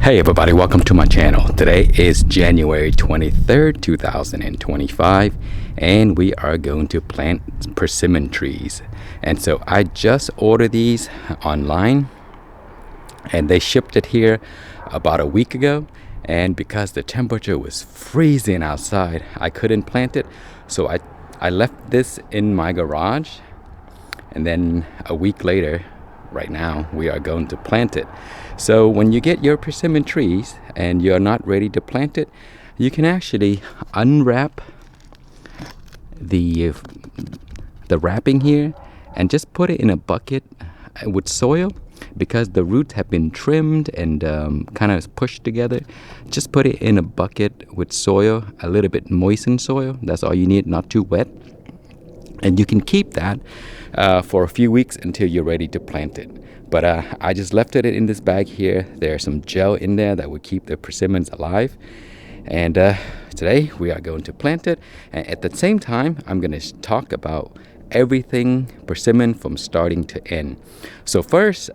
Hey everybody, welcome to my channel. Today is January 23rd, 2025, and we are going to plant persimmon trees. And so I just ordered these online and they shipped it here about a week ago. And because the temperature was freezing outside, I couldn't plant it. So I left this in my garage, and then a week later, right now, we are going to plant it. So when you get your persimmon trees and you're not ready to plant it, you can actually unwrap the wrapping here and just put it in a bucket with soil, because the roots have been trimmed and kind of pushed together. Just put it in a bucket with soil, a little bit moistened soil. That's all you need, not too wet. And you can keep that for a few weeks until you're ready to plant it. But I just left it in this bag here. There's some gel in there that will keep the persimmons alive. And today we are going to plant it. And at the same time, I'm going to talk about everything persimmon from starting to end. So first,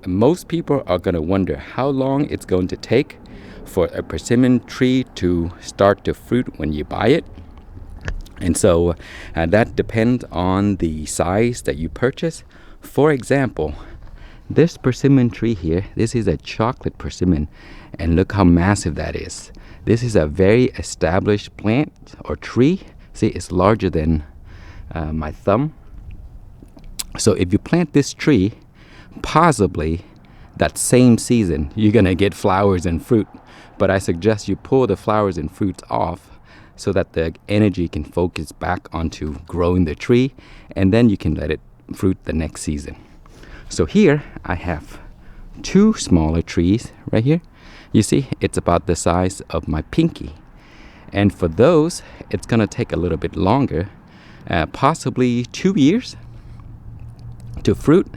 most people are going to wonder how long it's going to take for a persimmon tree to start to fruit when you buy it. And so that depends on the size that you purchase. For example, this persimmon tree here, this is a chocolate persimmon, and look how massive that is. This is a very established plant or tree. See, it's larger than my thumb. So if you plant this tree, possibly that same season you're gonna get flowers and fruit, but I suggest you pull the flowers and fruits off so that the energy can focus back onto growing the tree, and then you can let it fruit the next season. So here I have two smaller trees right here. You see, it's about the size of my pinky, and for those it's gonna take a little bit longer, possibly 2 years to fruit.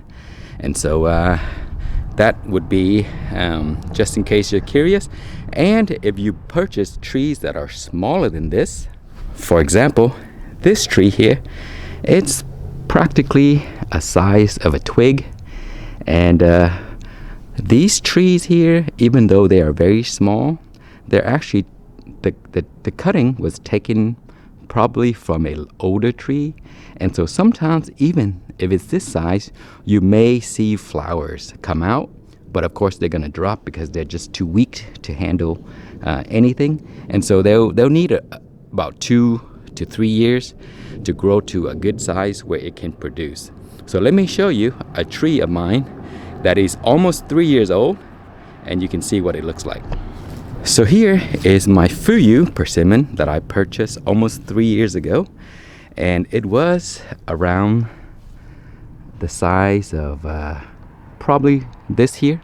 And so that would be just in case you're curious. And if you purchase trees that are smaller than this, for example, this tree here, it's practically a size of a twig. And these trees here, even though they are very small, they're actually, the cutting was taken probably from an older tree. And so sometimes, even if it's this size, you may see flowers come out, but of course they're going to drop because they're just too weak to handle anything. And so they'll need about 2 to 3 years to grow to a good size where it can produce. So let me show you a tree of mine that is almost 3 years old, and you can see what it looks like. So here is my Fuyu persimmon that I purchased almost 3 years ago, and it was around the size of probably this here,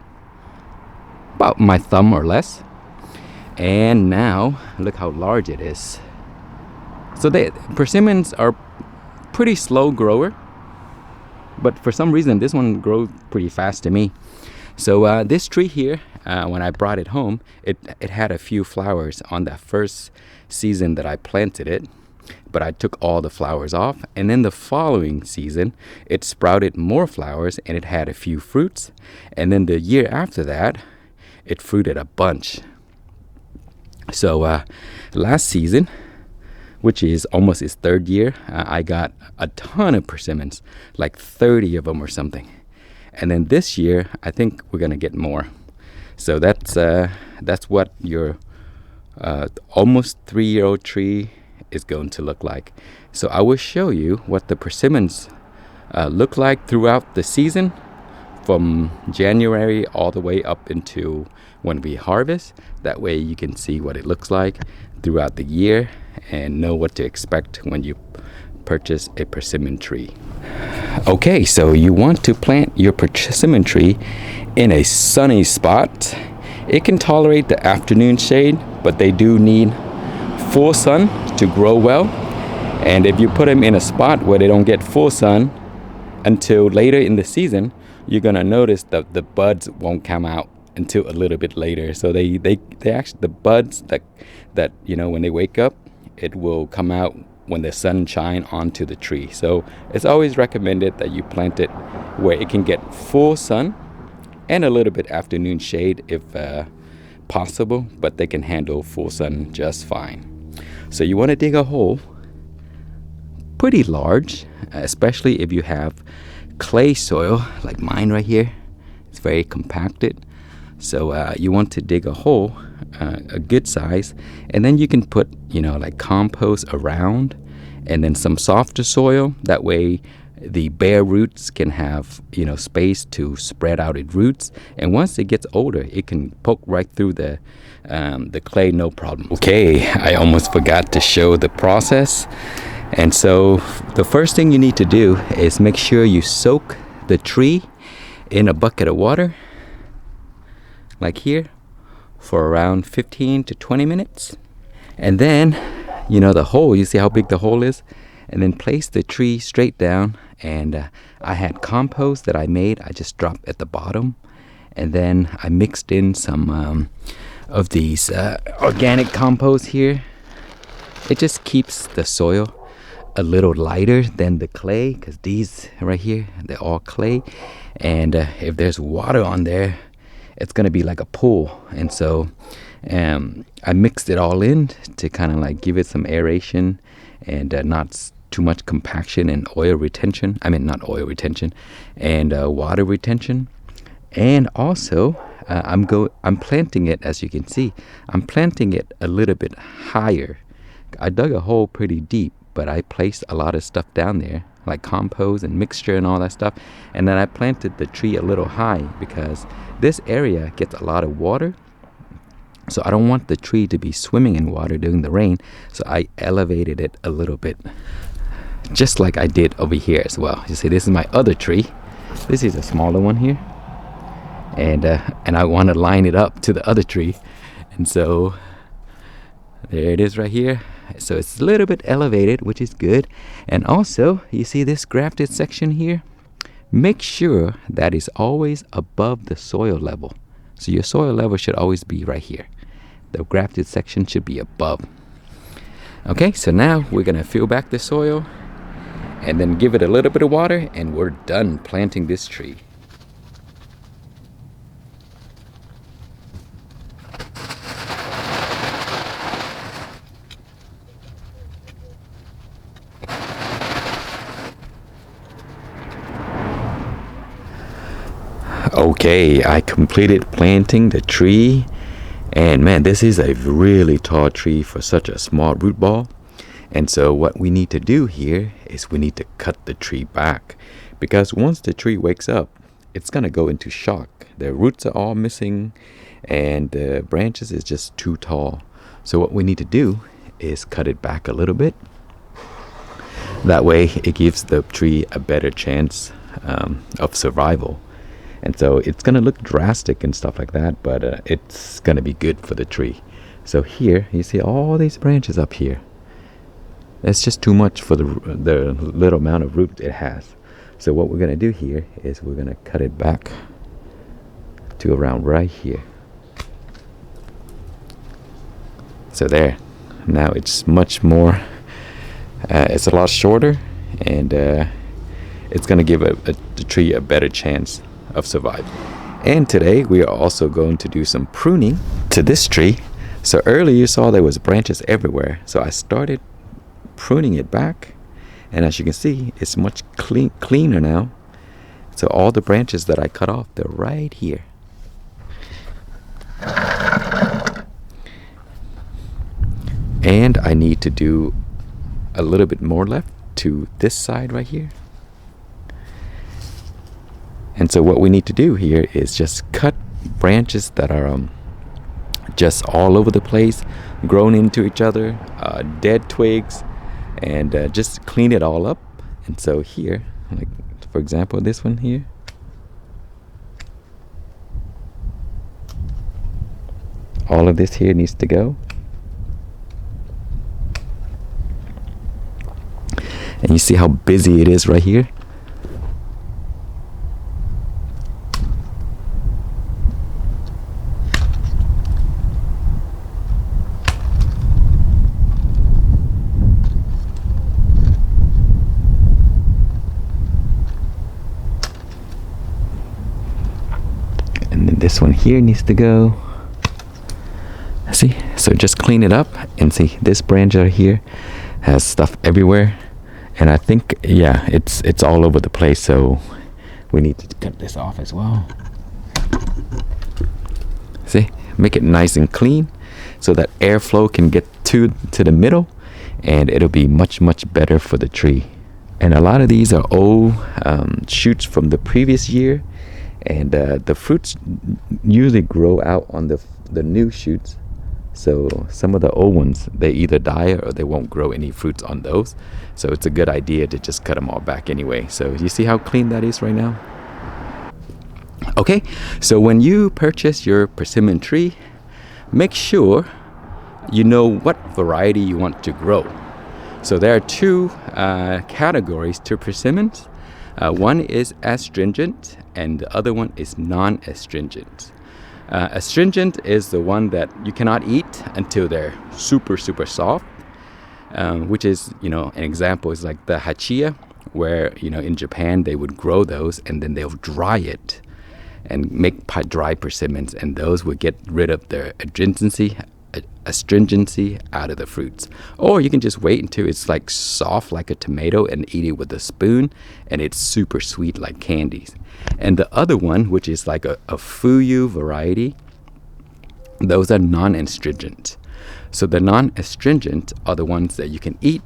about my thumb or less. And now look how large it is. So persimmons are pretty slow grower, but for some reason this one grows pretty fast to me. So this tree here, when I brought it home, it had a few flowers on that first season that I planted it, but I took all the flowers off. And then the following season, it sprouted more flowers and it had a few fruits. And then the year after that, it fruited a bunch. So last season, which is almost its third year, I got a ton of persimmons, like 30 of them or something. And then this year, I think we're gonna get more. So that's what your almost 3-year-old tree is going to look like. So I will show you what the persimmons look like throughout the season, from January all the way up into when we harvest. That way you can see what it looks like throughout the year and know what to expect when you purchase a persimmon tree. Okay, so you want to plant your persimmon tree in a sunny spot. It can tolerate the afternoon shade, but they do need full sun to grow well. And if you put them in a spot where they don't get full sun until later in the season, you're gonna notice that the buds won't come out until a little bit later. So they actually, the buds that you know, when they wake up, it will come out when the sun shine onto the tree. So it's always recommended that you plant it where it can get full sun and a little bit afternoon shade if possible, but they can handle full sun just fine. So you want to dig a hole pretty large, especially if you have clay soil like mine right here. It's very compacted. So you want to dig a hole a good size, and then you can put, you know, like compost around, and then some softer soil. That way the bare roots can have, you know, space to spread out its roots, and once it gets older it can poke right through the clay, no problem. Okay, I almost forgot to show the process. And so the first thing you need to do is make sure you soak the tree in a bucket of water like here for around 15 to 20 minutes. And then, you know, the hole, you see how big the hole is? And then place the tree straight down. And I had compost that I made. I just dropped at the bottom. And then I mixed in some of these organic compost here. It just keeps the soil a little lighter than the clay, because these right here, they're all clay. And if there's water on there, it's going to be like a pool. And so I mixed it all in to kind of like give it some aeration and not too much compaction and oil retention. I mean, not oil retention, and water retention. And also I'm planting it, as you can see, I'm planting it a little bit higher. I dug a hole pretty deep, but I placed a lot of stuff down there, like compost and mixture and all that stuff. And then I planted the tree a little high because this area gets a lot of water. So I don't want the tree to be swimming in water during the rain. So I elevated it a little bit, just like I did over here as well. You see, this is my other tree. This is a smaller one here. And I want to line it up to the other tree. And so there it is right here. So it's a little bit elevated, which is good. And also, you see this grafted section here? Make sure that is always above the soil level. So your soil level should always be right here. The grafted section should be above. Okay, so now we're gonna fill back the soil and then give it a little bit of water, and we're done planting this tree. Okay, I completed planting the tree, and man, this is a really tall tree for such a small root ball. And so what we need to do here is we need to cut the tree back, because once the tree wakes up, it's gonna go into shock. The roots are all missing and the branches is just too tall. So what we need to do is cut it back a little bit. That way it gives the tree a better chance of survival. And so it's going to look drastic and stuff like that, but it's going to be good for the tree. So here, you see all these branches up here. That's just too much for the little amount of root it has. So what we're going to do here is we're going to cut it back to around right here. So there. Now it's much more, it's a lot shorter, and it's going to give the tree a better chance of survival. And today we are also going to do some pruning to this tree. So earlier you saw there was branches everywhere, so I started pruning it back, and as you can see, it's much cleaner now. So all the branches that I cut off, they're right here. And I need to do a little bit more left to this side right here. And so what we need to do here is just cut branches that are just all over the place, grown into each other, dead twigs, and just clean it all up. And so here, like for example, this one here, all of this here needs to go. And you see how busy it is right here? And then this one here needs to go. So just clean it up and see this branch right here has stuff everywhere. And I think, yeah, it's all over the place. So we need to cut this off as well. See, make it nice and clean so that airflow can get to the middle, and it'll be much better for the tree. And a lot of these are old shoots from the previous year, and the fruits usually grow out on the new shoots. So some of the old ones, they either die or they won't grow any fruits on those. So it's a good idea to just cut them all back anyway. So you see how clean that is right now? Okay, so when you purchase your persimmon tree, make sure you know what variety you want to grow. So there are two categories to persimmons. One is astringent and the other one is non-astringent. Astringent is the one that you cannot eat until they're super soft, which is, you know, an example is like the hachia, where, you know, in Japan they would grow those and then they'll dry it and make dry persimmons, and those would get rid of their astringency out of the fruits. Or you can just wait until it's like soft like a tomato and eat it with a spoon, and it's super sweet like candies. And the other one, which is like a fuyu variety, those are non-astringent. So the non-astringent are the ones that you can eat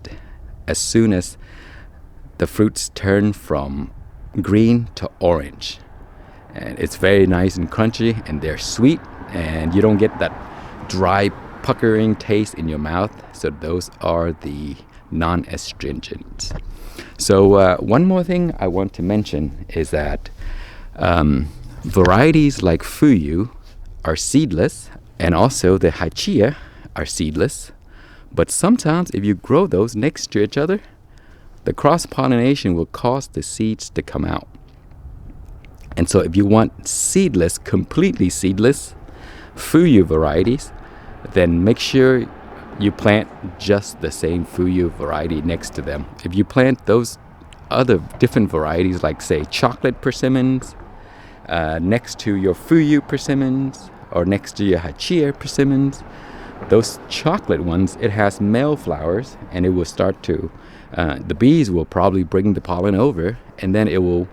as soon as the fruits turn from green to orange. And it's very nice and crunchy, and they're sweet, and you don't get that dry puckering taste in your mouth. So those are the non-astringent. So one more thing I want to mention is that varieties like fuyu are seedless, and also the hachia are seedless. But sometimes if you grow those next to each other, the cross-pollination will cause the seeds to come out. And so if you want seedless, completely seedless fuyu varieties, then make sure you plant just the same fuyu variety next to them. If you plant those other different varieties, like say chocolate persimmons, next to your fuyu persimmons, or next to your hachia persimmons, those chocolate ones, it has male flowers, and it will start to, the bees will probably bring the pollen over, and then it will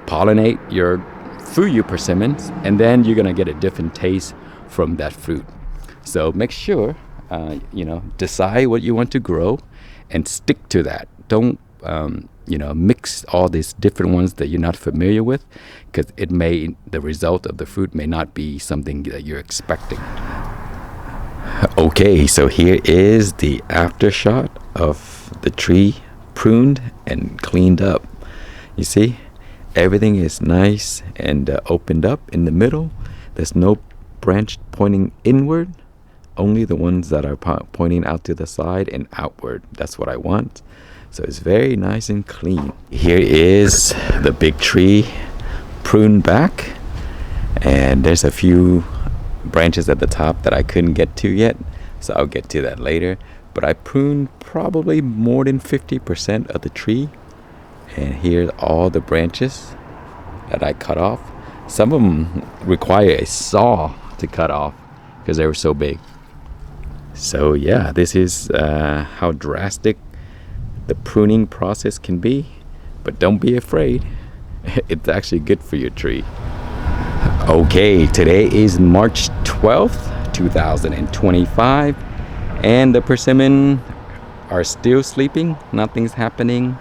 pollinate your fuyu persimmons, and then you're gonna get a different taste from that fruit. So make sure, you know, decide what you want to grow and stick to that. Don't, you know, mix all these different ones that you're not familiar with, because the result of the fruit may not be something that you're expecting. Okay, so here is the after shot of the tree pruned and cleaned up. You see? Everything is nice and opened up in the middle. There's no branch pointing inward, only the ones that are pointing out to the side and outward. That's what I want. So it's very nice and clean. Here is the big tree pruned back, and there's a few branches at the top that I couldn't get to yet, so I'll get to that later. But I pruned probably more than 50% of the tree. And here's all the branches that I cut off. Some of them require a saw to cut off because they were so big. So yeah, this is how drastic the pruning process can be. But don't be afraid. It's actually good for your tree. Okay, today is March 12th, 2025. And the persimmon are still sleeping. Nothing's happening.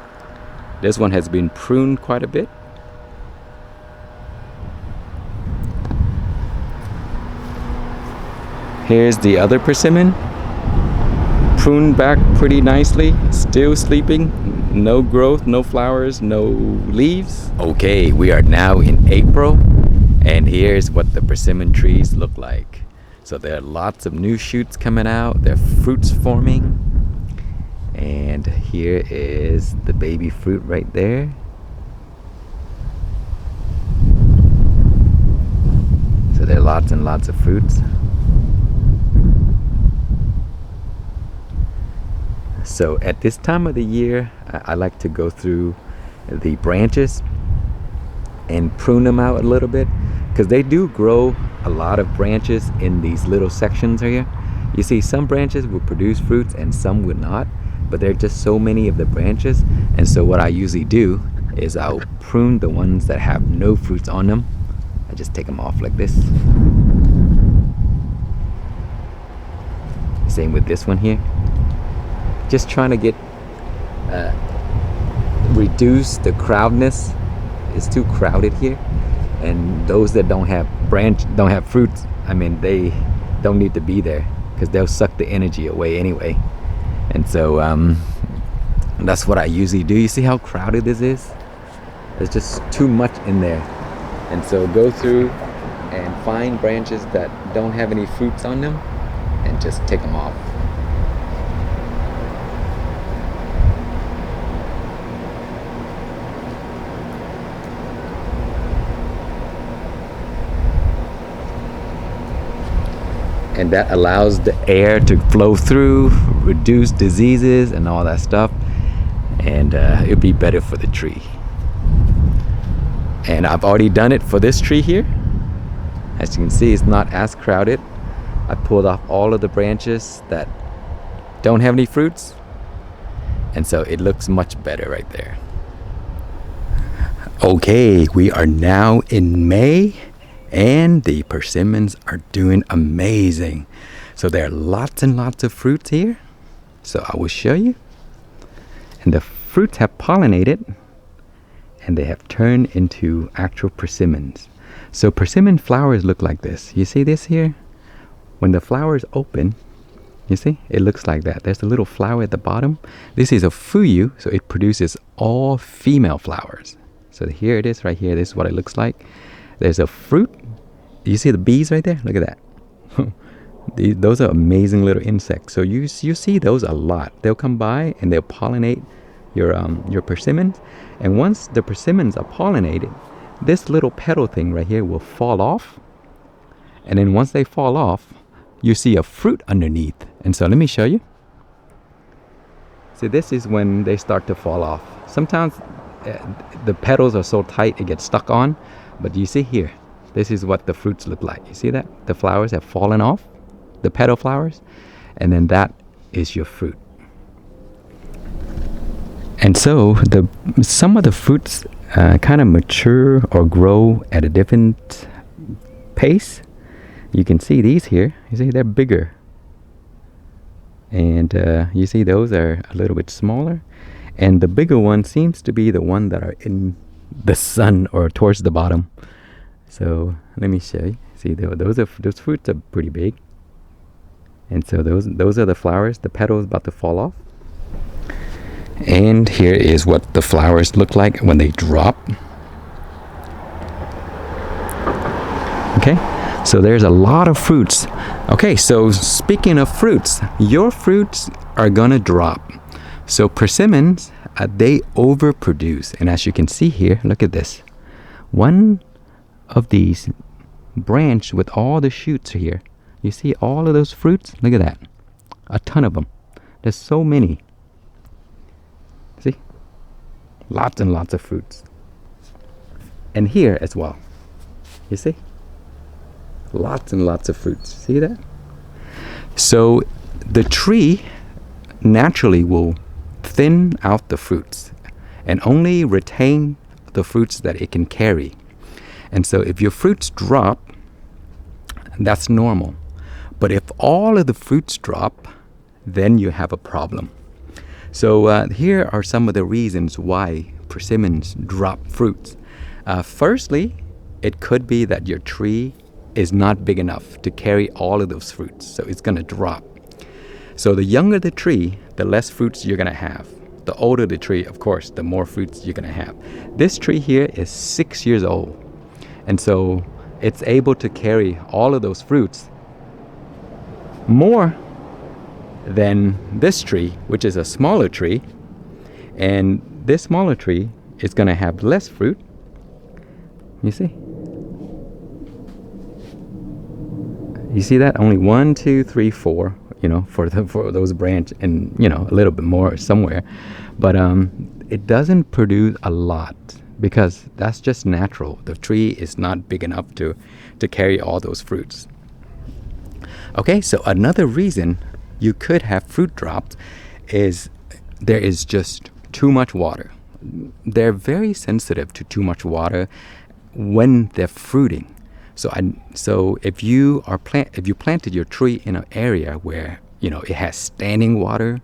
This one has been pruned quite a bit. Here's the other persimmon. Pruned back pretty nicely. Still sleeping. No growth, no flowers, no leaves. Okay, we are now in April. And here's what the persimmon trees look like. So there are lots of new shoots coming out. There are fruits forming. And here is the baby fruit right there. So there are lots and lots of fruits. So at this time of the year, I like to go through the branches and prune them out a little bit, because they do grow a lot of branches in these little sections here. You see, some branches will produce fruits and some would not, but there are just so many of the branches. And so what I usually do is I'll prune the ones that have no fruits on them. I just take them off like this. Same with this one here. Just trying to get reduce the crowdness. It's too crowded here, and those that don't have fruits, I mean, they don't need to be there because they'll suck the energy away anyway. And so that's what I usually do. You see how crowded this is? There's just too much in there. And so go through and find branches that don't have any fruits on them and just take them off. And that allows the air to flow through, reduce diseases and all that stuff, and it'll be better for the tree. And I've already done it for this tree here. As you can see, it's not as crowded. I pulled off all of the branches that don't have any fruits, and so it looks much better right there. Okay, we are now in May, and the persimmons are doing amazing. So there are lots and lots of fruits here. So I will show you. And the fruits have pollinated, and they have turned into actual persimmons. So persimmon flowers look like this. You see this here? When the flowers open, you see, it looks like that. There's a little flower at the bottom. This is a fuyu, so it produces all female flowers. So here it is right here. This is what it looks like. There's a fruit. You see the bees right there? Look at that. Those are amazing little insects. So you see those a lot. They'll come by and they'll pollinate your persimmons. And once the persimmons are pollinated, this little petal thing right here will fall off. And then once they fall off, you see a fruit underneath. And so let me show you. See, this is when they start to fall off. Sometimes the petals are so tight it gets stuck on. But you see here, this is what the fruits look like. You see that? The flowers have fallen off, the petal flowers, and then that is your fruit. And so some of the fruits kind of mature or grow at a different pace. You can see these here. You see they're bigger. And you see those are a little bit smaller. And the bigger one seems to be the one that are in the sun or towards the bottom. So let me show you. See, those fruits are pretty big. And so those are the flowers. The petal is about to fall off. And here is what the flowers look like when they drop. Okay, so there's a lot of fruits. Okay, so speaking of fruits, your fruits are gonna drop. So persimmons, they overproduce. And as you can see here, look at this. One of these branch with all the shoots here. You see all of those fruits? Look at that. A ton of them. There's so many. See? Lots and lots of fruits. And here as well. You see? Lots and lots of fruits. See that? So the tree naturally will thin out the fruits and only retain the fruits that it can carry. And so if your fruits drop, that's normal. But if all of the fruits drop, then you have a problem. So here are some of the reasons why persimmons drop fruits. Firstly, it could be that your tree is not big enough to carry all of those fruits, so it's going to drop. So the younger the tree, the less fruits you're going to have. The older the tree, of course, the more fruits you're going to have. This tree here is 6 years old. And so it's able to carry all of those fruits more than this tree, which is a smaller tree. And this smaller tree is going to have less fruit. You see? You see that? Only 1, 2, 3, 4, for those branches, and, a little bit more somewhere. But it doesn't produce a lot because that's just natural. The tree is not big enough to carry all those fruits. Okay, so another reason you could have fruit drops is there is just too much water. They're very sensitive to too much water when they're fruiting. So if you planted your tree in an area where it has standing water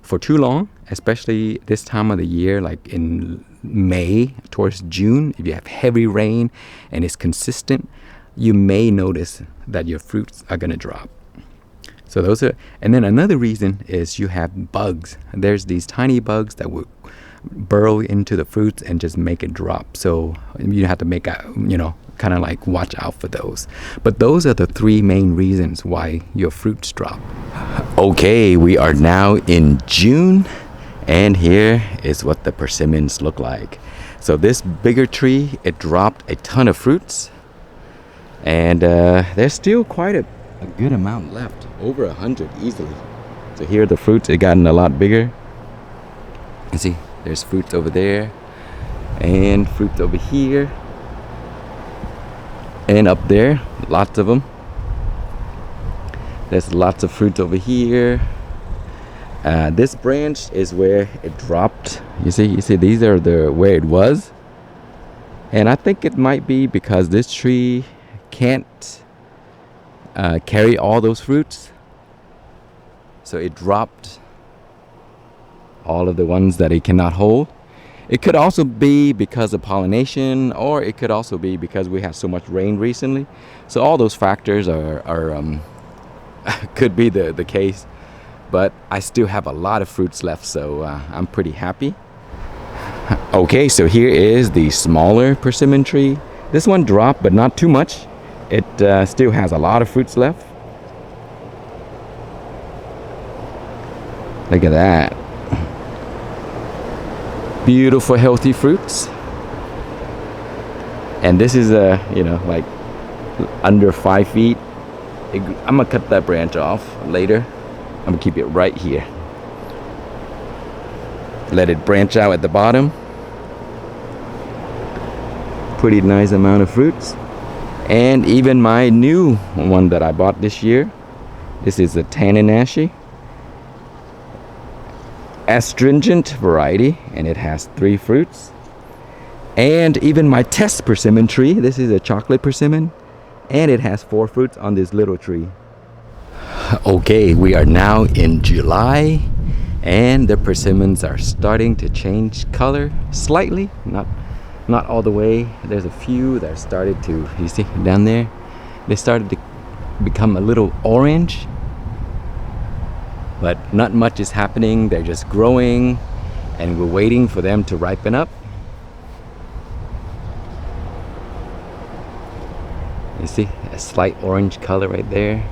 for too long, especially this time of the year, like in May towards June, if you have heavy rain and it's consistent, you may notice that your fruits are going to drop. So and then another reason is you have bugs. There's these tiny bugs that will burrow into the fruits and just make it drop. So you have to kind of like watch out for those. But those are the three main reasons why your fruits drop. Okay, we are now in June, and here is what the persimmons look like. So this bigger tree, it dropped a ton of fruits, and there's still quite a good amount left, over 100 easily. So here the fruits, it gotten a lot bigger. You see, there's fruits over there, and fruits over here, and up there, lots of them. There's lots of fruits over here. This branch is where it dropped. You see, these are where it was. And I think it might be because this tree can't carry all those fruits. So it dropped all of the ones that it cannot hold. It could also be because of pollination, or it could also be because we have so much rain recently. So all those factors are could be the case. But I still have a lot of fruits left, so I'm pretty happy. Okay, so here is the smaller persimmon tree. This one dropped, but not too much. It still has a lot of fruits left. Look at that. Beautiful, healthy fruits. And this is like under 5 feet. I'm gonna cut that branch off later. I'm gonna keep it right here. Let it branch out at the bottom. Pretty nice amount of fruits. And even my new one that I bought this year, this is a Tanenashi astringent variety, and it has 3 fruits. And even my test persimmon tree, this is a chocolate persimmon, and it has 4 fruits on this little tree. Okay, we are now in July, and the persimmons are starting to change color slightly, not all the way. There's a few that started to, you see down there, they started to become a little orange, but not much is happening. They're just growing, and we're waiting for them to ripen up. You see a slight orange color right there.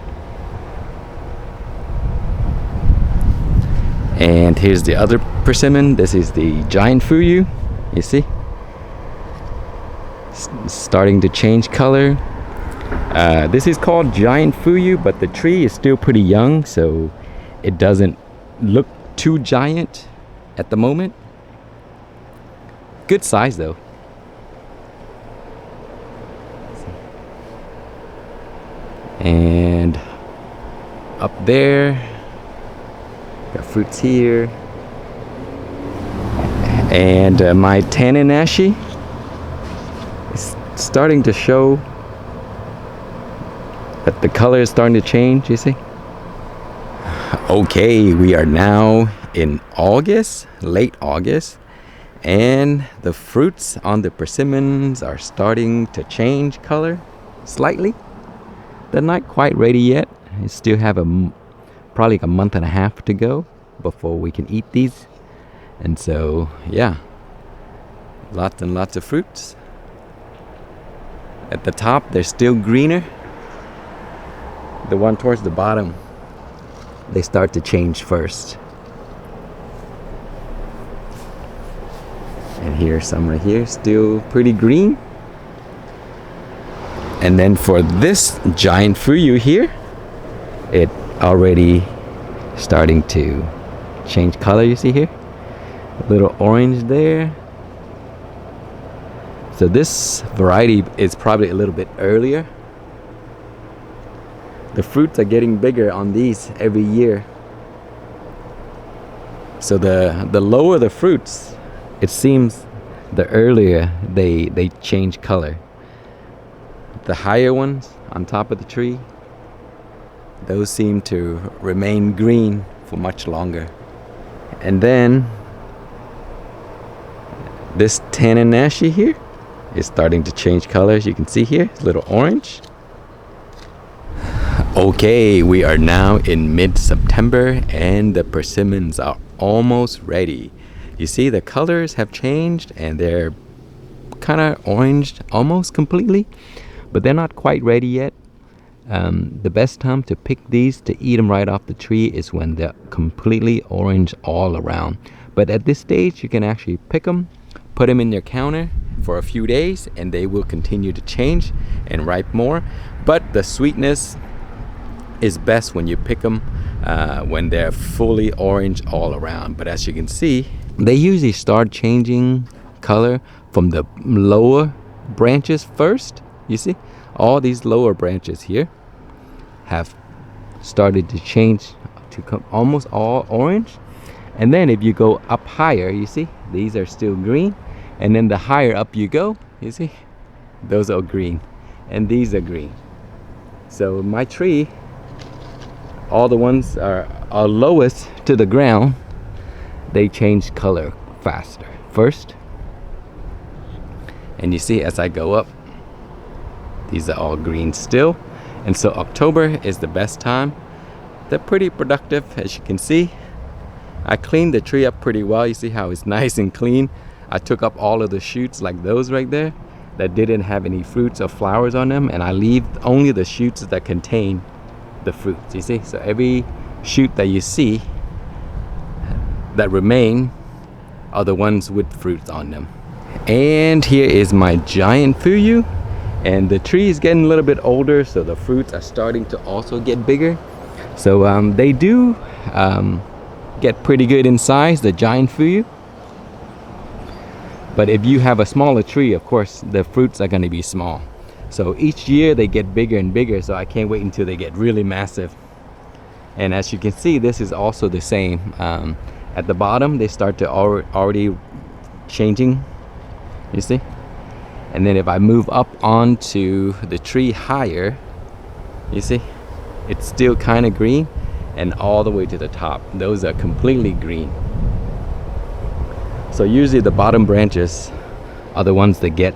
And here's the other persimmon. This is the giant fuyu. You see, starting to change color. This is called giant fuyu, but the tree is still pretty young, so it doesn't look too giant at the moment. Good size though. And up there, got fruits here. And my Tanenashi is starting to show that the color is starting to change, you see? Okay, we are now in August, late August, and the fruits on the persimmons are starting to change color slightly. They're not quite ready yet. I still have probably a month and a half to go before we can eat these. And so, yeah, lots and lots of fruits. At the top, they're still greener. The one towards the bottom, they start to change first. And here's some right here, still pretty green. And then for this giant fuyu here, it already starting to change color, you see here? A little orange there. So this variety is probably a little bit earlier. The fruits are getting bigger on these every year. So the lower the fruits, it seems the earlier they change color. The higher ones on top of the tree, those seem to remain green for much longer. And then this Tanenashi here is starting to change colors. You can see here, it's a little orange. Okay, we are now in mid-September and the persimmons are almost ready. You see the colors have changed and they're kind of oranged almost completely, but they're not quite ready yet. The best time to pick these to eat them right off the tree is when they're completely orange all around. But at this stage, you can actually pick them, put them in your counter for a few days, and they will continue to change and ripe more. But the sweetness is best when you pick them when they're fully orange all around. But as you can see, they usually start changing color from the lower branches first. You see, all these lower branches here have started to change to come almost all orange. And then if you go up higher, you see, these are still green. And then the higher up you go, you see, those are green. And these are green. So my tree, all the ones are lowest to the ground, they change color faster first. And you see, as I go up, these are all green still. And so October is the best time. They're pretty productive, as you can see. I cleaned the tree up pretty well. You see how it's nice and clean. I took up all of the shoots like those right there that didn't have any fruits or flowers on them, and I leave only the shoots that contain the fruits. You see, so every shoot that you see that remain are the ones with fruits on them. And here is my giant fuyu, and the tree is getting a little bit older, so the fruits are starting to also get bigger. So they do get pretty good in size, the giant fuyu. But if you have a smaller tree, of course, the fruits are going to be small. So each year they get bigger and bigger, so I can't wait until they get really massive. And as you can see, this is also the same. At the bottom, they start to already changing, you see? And then if I move up onto the tree higher, you see, it's still kind of green, and all the way to the top, those are completely green. So usually the bottom branches are the ones that get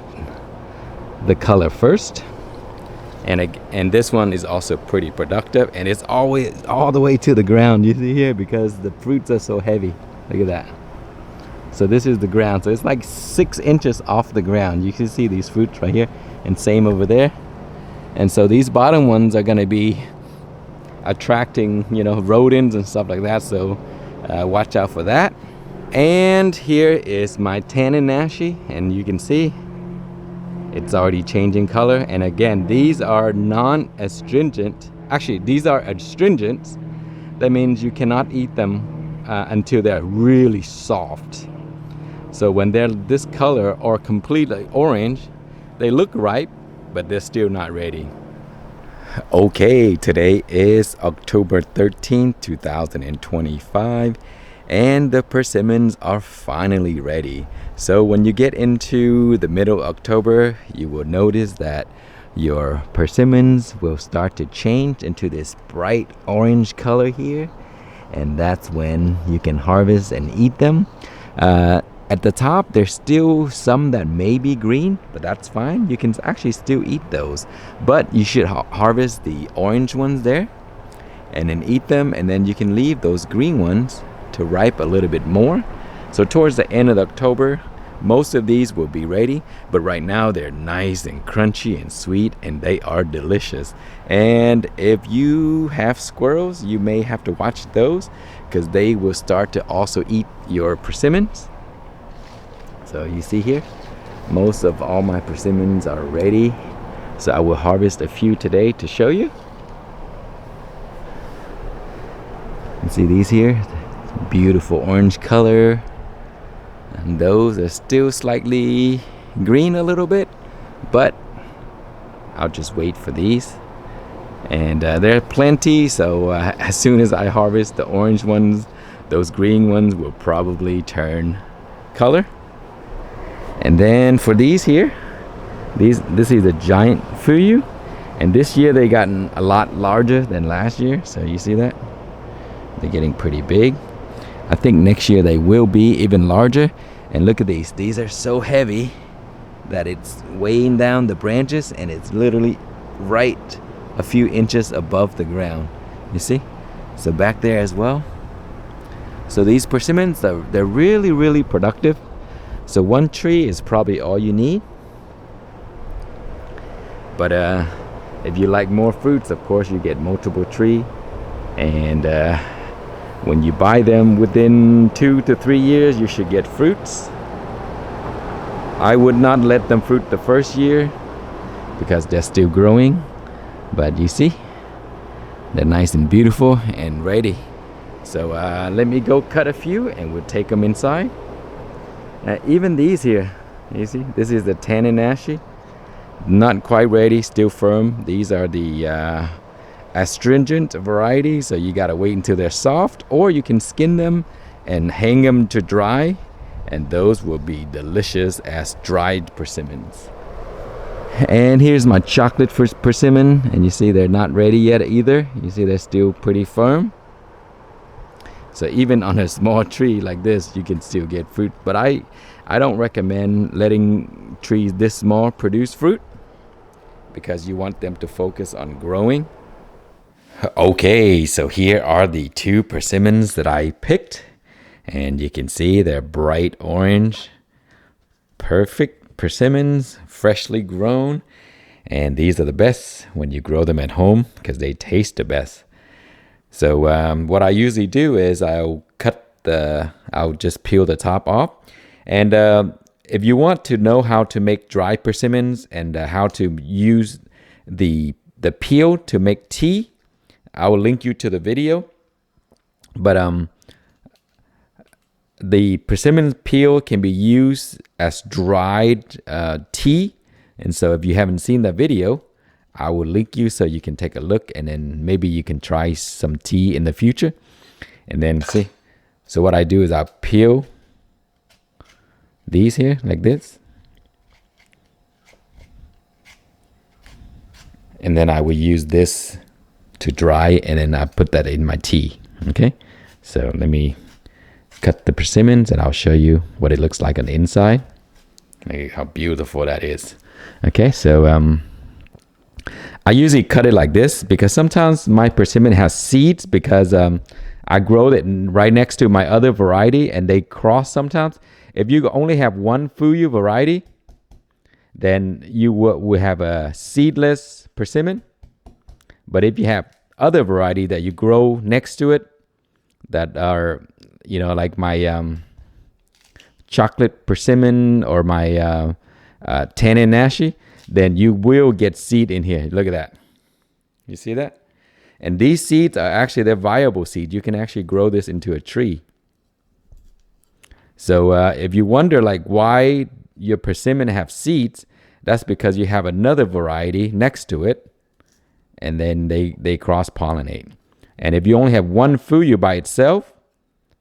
the color first. And this one is also pretty productive, and it's always all the way to the ground, you see here, because the fruits are so heavy. Look at that. So this is the ground, so it's like 6 inches off the ground. You can see these fruits right here, and same over there. And so these bottom ones are going to be attracting, you know, rodents and stuff like that, so watch out for that. And here is my Tanenashi, and you can see it's already changing color. And again, these are non-astringent. Actually, these are astringents. That means you cannot eat them until they're really soft. So when they're this color or completely orange, they look ripe, but they're still not ready. Okay, today is October 13th, 2025. And the persimmons are finally ready. So when you get into the middle of October, you will notice that your persimmons will start to change into this bright orange color here. And that's when you can harvest and eat them. At the top, there's still some that may be green, but that's fine. You can actually still eat those. But you should harvest the orange ones there and then eat them. And then you can leave those green ones to ripe a little bit more. So towards the end of October, most of these will be ready, but right now they're nice and crunchy and sweet, and they are delicious. And if you have squirrels, you may have to watch those, because they will start to also eat your persimmons. So you see here, most of all my persimmons are ready. So I will harvest a few today to show you. You see these here? Beautiful orange color, and those are still slightly green a little bit, but I'll just wait for these. And there are plenty, so as soon as I harvest the orange ones, those green ones will probably turn color. And then for these here, this is a giant fuyu, and this year they gotten a lot larger than last year. So you see that? They're getting pretty big. I think next year they will be even larger. And look at these. These are so heavy that it's weighing down the branches, and it's literally right a few inches above the ground. You see? So back there as well. So these persimmons, they're really, really productive. So one tree is probably all you need. But if you like more fruits, of course you get multiple tree. And when you buy them within 2 to 3 years, you should get fruits. I would not let them fruit the first year because they're still growing. But you see, they're nice and beautiful and ready. So let me go cut a few and we'll take them inside. Even these here, you see, this is the Tanenashi. Not quite ready, still firm. These are the astringent varieties, so you gotta wait until they're soft, or you can skin them and hang them to dry, and those will be delicious as dried persimmons. And here's my chocolate persimmon, and you see they're not ready yet either. You see they're still pretty firm. So even on a small tree like this, you can still get fruit. But I don't recommend letting trees this small produce fruit, because you want them to focus on growing. Okay, so here are the 2 persimmons that I picked. And you can see they're bright orange. Perfect persimmons, freshly grown. And these are the best when you grow them at home because they taste the best. So what I usually do is I'll just peel the top off. And if you want to know how to make dry persimmons and how to use the peel to make tea, I will link you to the video. But the persimmon peel can be used as dried tea. And so if you haven't seen that video, I will link you so you can take a look, and then maybe you can try some tea in the future. And then see, so what I do is I peel these here like this, and then I will use this to dry, and then I put that in my tea. Okay, so let me cut the persimmons and I'll show you what it looks like on the inside. Look how beautiful that is. Okay, so I usually cut it like this because sometimes my persimmon has seeds, because I grow it right next to my other variety and they cross sometimes. If you only have one fuyu variety, then you will have a seedless persimmon. But if you have other variety that you grow next to it that are, like my chocolate persimmon or my Tanenashi, then you will get seed in here. Look at that. You see that? And these seeds are actually, they're viable seeds. You can actually grow this into a tree. So if you wonder like why your persimmon have seeds, that's because you have another variety next to it, and then they cross-pollinate. And if you only have one fuyu by itself,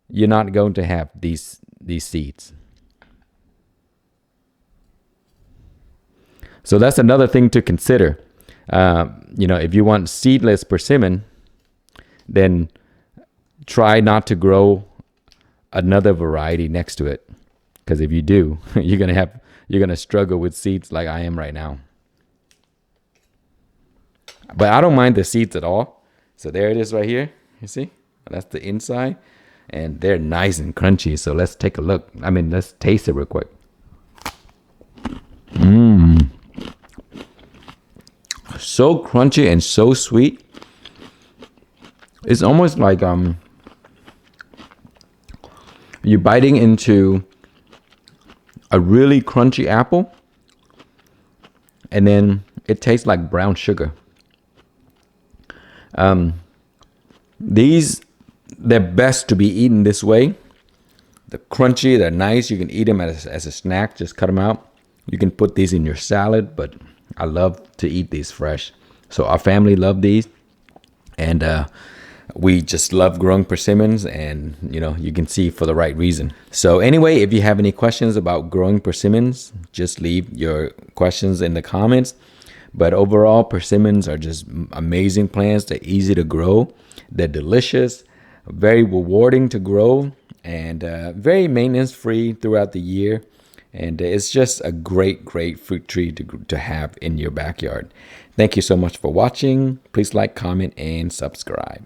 you're not going to have these seeds. So that's another thing to consider. If you want seedless persimmon, then try not to grow another variety next to it, because if you do, you're gonna struggle with seeds like I am right now. But I don't mind the seeds at all. So there it is right here. You see? That's the inside. And they're nice and crunchy. So let's take a look. Let's taste it real quick. So crunchy and so sweet. It's almost like you're biting into a really crunchy apple, and then it tastes like brown sugar. They're best to be eaten this way. They're crunchy, they're nice. You can eat them as a snack, just cut them out. You can put these in your salad, but I love to eat these fresh. So our family love these, and we just love growing persimmons, and you can see for the right reason. So anyway, if you have any questions about growing persimmons, just leave your questions in the comments. But overall, persimmons are just amazing plants. They're easy to grow, they're delicious, very rewarding to grow, and very maintenance free throughout the year. And it's just a great fruit tree to have in your backyard. Thank you so much for watching. Please like, comment, and subscribe.